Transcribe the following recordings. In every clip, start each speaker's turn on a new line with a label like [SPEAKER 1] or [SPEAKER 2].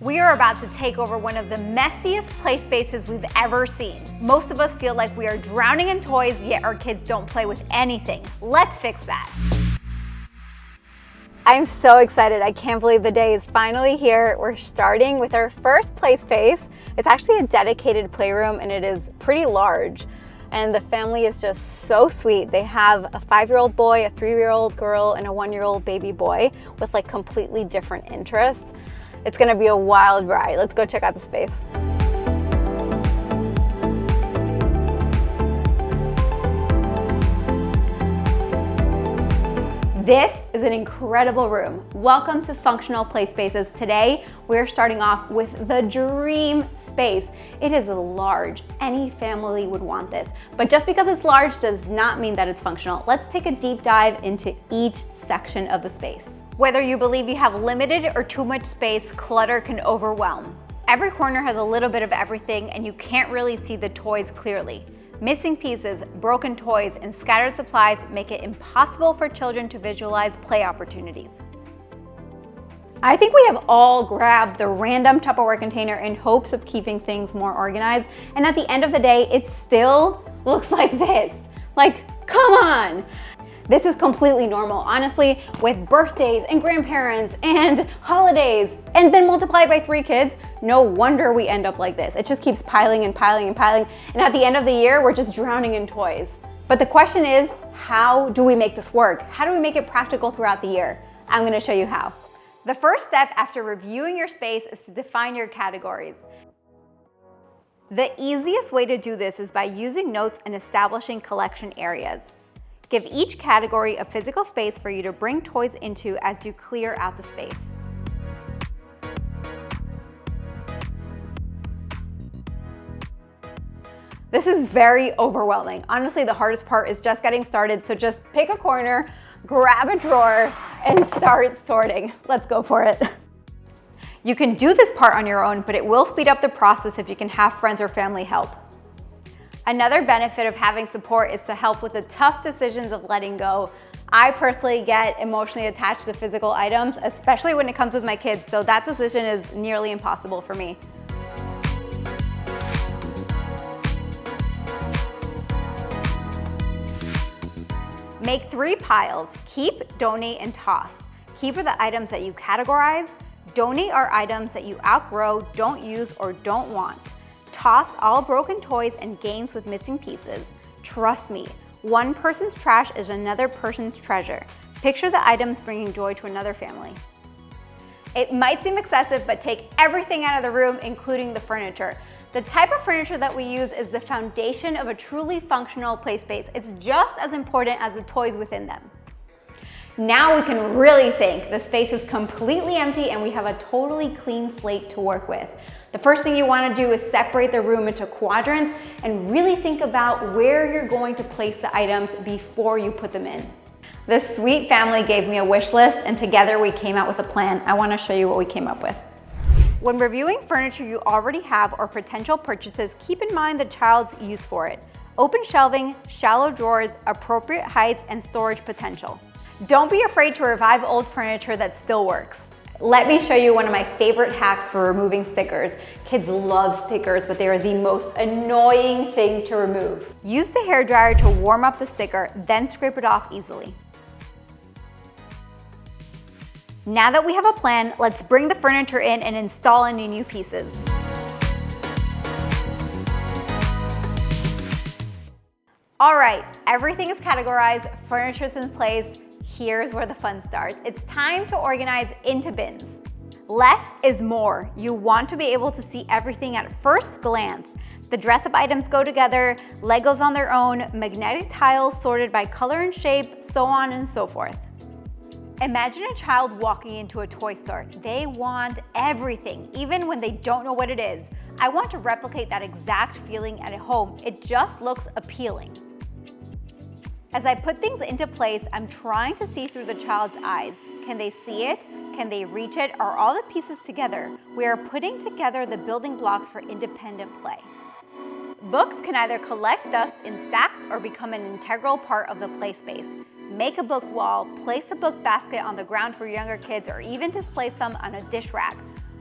[SPEAKER 1] We are about to take over one of the messiest play spaces we've ever seen. Most of us feel like we are drowning in toys, yet our kids don't play with anything. Let's fix that. I'm so excited. I can't believe the day is finally here. We're starting with our first play space. It's actually a dedicated playroom and it is pretty large. And the family is just so sweet. They have a 5-year-old boy, a 3-year-old girl, and a 1-year-old baby boy with like completely different interests. It's gonna be a wild ride. Let's go check out the space. This is an incredible room. Welcome to Functional Play Spaces. Today, we're starting off with the dream space. It is large. Any family would want this. But just because it's large does not mean that it's functional. Let's take a deep dive into each section of the space. Whether you believe you have limited or too much space, clutter can overwhelm. Every corner has a little bit of everything and you can't really see the toys clearly. Missing pieces, broken toys, and scattered supplies make it impossible for children to visualize play opportunities. I think we have all grabbed the random Tupperware container in hopes of keeping things more organized, and at the end of the day, it still looks like this. Like, come on! This is completely normal, honestly, with birthdays and grandparents and holidays, and then multiply by 3 kids, no wonder we end up like this. It just keeps piling and piling and piling, and at the end of the year, we're just drowning in toys. But the question is, how do we make this work? How do we make it practical throughout the year? I'm gonna show you how. The first step after reviewing your space is to define your categories. The easiest way to do this is by using notes and establishing collection areas. Give each category a physical space for you to bring toys into as you clear out the space. This is very overwhelming. Honestly, the hardest part is just getting started, so just pick a corner, grab a drawer, and start sorting. Let's go for it. You can do this part on your own, but it will speed up the process if you can have friends or family help. Another benefit of having support is to help with the tough decisions of letting go. I personally get emotionally attached to physical items, especially when it comes with my kids, so that decision is nearly impossible for me. Make 3 piles: keep, donate, and toss. Keep are the items that you categorize. Donate are items that you outgrow, don't use, or don't want. Toss all broken toys and games with missing pieces. Trust me, one person's trash is another person's treasure. Picture the items bringing joy to another family. It might seem excessive, but take everything out of the room, including the furniture. The type of furniture that we use is the foundation of a truly functional play space. It's just as important as the toys within them. Now we can really think. The space is completely empty and we have a totally clean slate to work with. The first thing you want to do is separate the room into quadrants and really think about where you're going to place the items before you put them in. This sweet family gave me a wish list and together we came out with a plan. I want to show you what we came up with. When reviewing furniture you already have or potential purchases, keep in mind the child's use for it. Open shelving, shallow drawers, appropriate heights, and storage potential. Don't be afraid to revive old furniture that still works. Let me show you one of my favorite hacks for removing stickers. Kids love stickers, but they are the most annoying thing to remove. Use the hairdryer to warm up the sticker, then scrape it off easily. Now that we have a plan, let's bring the furniture in and install any new pieces. All right, everything is categorized, furniture's in place. Here's where the fun starts. It's time to organize into bins. Less is more. You want to be able to see everything at first glance. The dress-up items go together, Legos on their own, magnetic tiles sorted by color and shape, so on and so forth. Imagine a child walking into a toy store. They want everything, even when they don't know what it is. I want to replicate that exact feeling at home. It just looks appealing. As I put things into place, I'm trying to see through the child's eyes. Can they see it? Can they reach it? Are all the pieces together? We are putting together the building blocks for independent play. Books can either collect dust in stacks or become an integral part of the play space. Make a book wall, place a book basket on the ground for younger kids, or even display some on a dish rack.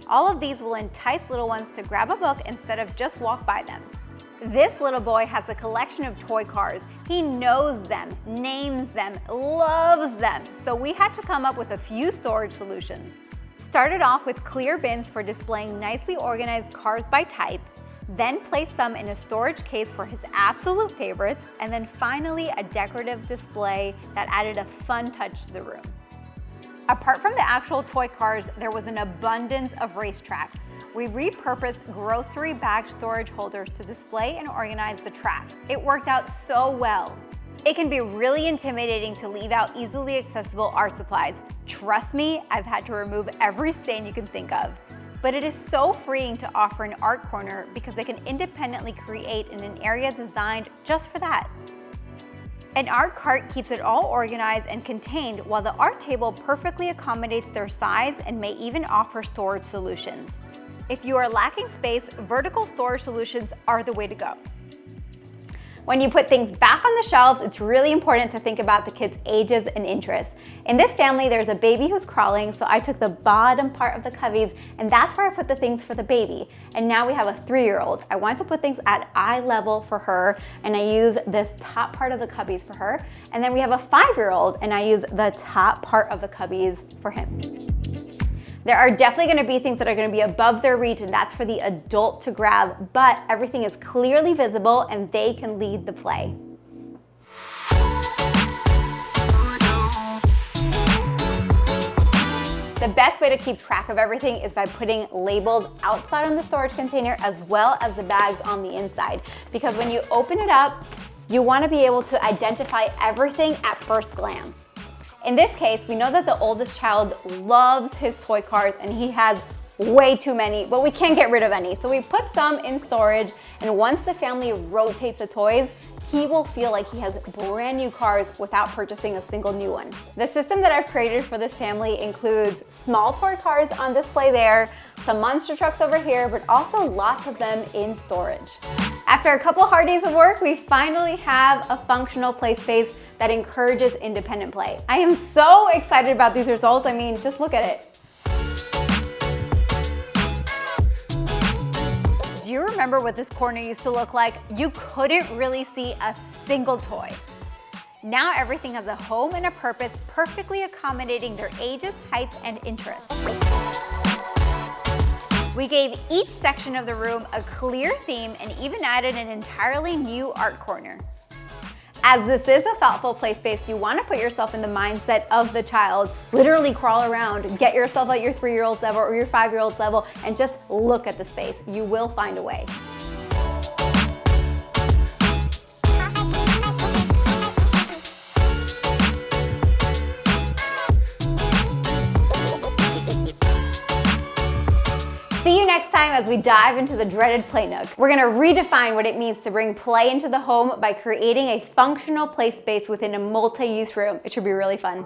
[SPEAKER 1] All of these will entice little ones to grab a book instead of just walk by them. This little boy has a collection of toy cars. He knows them, names them, loves them. So we had to come up with a few storage solutions. Started off with clear bins for displaying nicely organized cars by type, then placed some in a storage case for his absolute favorites, and then finally a decorative display that added a fun touch to the room. Apart from the actual toy cars, there was an abundance of racetracks. We repurposed grocery bag storage holders to display and organize the track. It worked out so well. It can be really intimidating to leave out easily accessible art supplies. Trust me, I've had to remove every stain you can think of. But it is so freeing to offer an art corner because they can independently create in an area designed just for that. An art cart keeps it all organized and contained, while the art table perfectly accommodates their size and may even offer storage solutions. If you are lacking space, vertical storage solutions are the way to go. When you put things back on the shelves, it's really important to think about the kids' ages and interests. In this family, there's a baby who's crawling, so I took the bottom part of the cubbies, and that's where I put the things for the baby. And now we have a 3-year-old. I wanted to put things at eye level for her, and I use this top part of the cubbies for her. And then we have a 5-year-old, and I use the top part of the cubbies for him. There are definitely going to be things that are going to be above their reach, and that's for the adult to grab, but everything is clearly visible and they can lead the play. The best way to keep track of everything is by putting labels outside on the storage container as well as the bags on the inside, because when you open it up, you want to be able to identify everything at first glance. In this case, we know that the oldest child loves his toy cars and he has way too many, but we can't get rid of any. So we put some in storage, and once the family rotates the toys, he will feel like he has brand new cars without purchasing a single new one. The system that I've created for this family includes small toy cars on display there, some monster trucks over here, but also lots of them in storage. After a couple hard days of work, we finally have a functional play space that encourages independent play. I am so excited about these results. I mean, just look at it. Do you remember what this corner used to look like? You couldn't really see a single toy. Now everything has a home and a purpose, perfectly accommodating their ages, heights, and interests. We gave each section of the room a clear theme and even added an entirely new art corner. As this is a thoughtful play space, you want to put yourself in the mindset of the child. Literally crawl around, get yourself at your 3-year-old's level or your 5-year-old's level, and just look at the space. You will find a way. See you next time as we dive into the dreaded Play Nook. We're gonna redefine what it means to bring play into the home by creating a functional play space within a multi-use room. It should be really fun.